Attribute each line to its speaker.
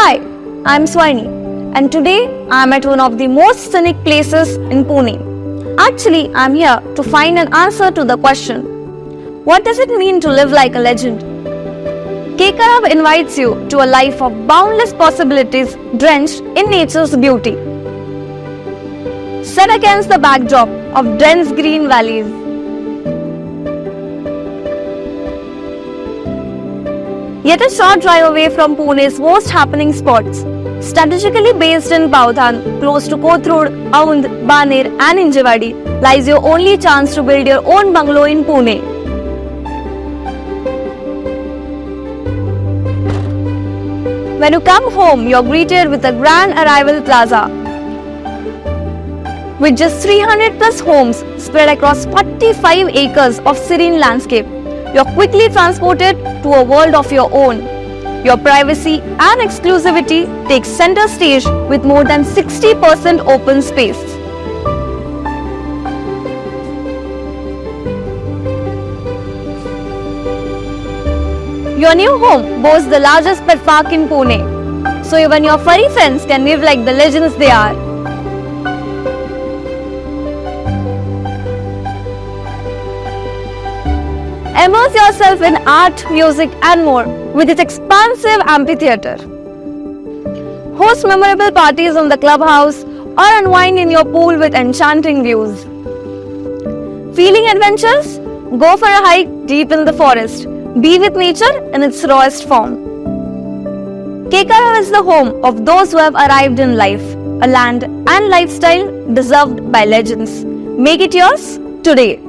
Speaker 1: Hi, I'm Swani, and today I'm at one of the most scenic places in Pune. Actually, I'm here to find an answer to the question, what does it mean to live like a legend? Kekarav invites you to a life of boundless possibilities drenched in nature's beauty. Set against the backdrop of dense green valleys, yet a short drive away from Pune's most happening spots, strategically based in Pauthan, close to Kothurud, Aund, Baner and Injewadi, lies your only chance to build your own bungalow in Pune. When you come home, you're greeted with a grand arrival plaza. With just 300 plus homes spread across 45 acres of serene landscape, you're quickly transported to a world of your own. Your privacy and exclusivity take center stage with more than 60% open space. Your new home boasts the largest pet park in Pune, so even your furry friends can live like the legends they are. Immerse yourself in art, music and more with its expansive amphitheatre. Host memorable parties in the clubhouse or unwind in your pool with enchanting views. Feeling adventures? Go for a hike deep in the forest. Be with nature in its rawest form. Kekarav is the home of those who have arrived in life, a land and lifestyle deserved by legends. Make it yours today.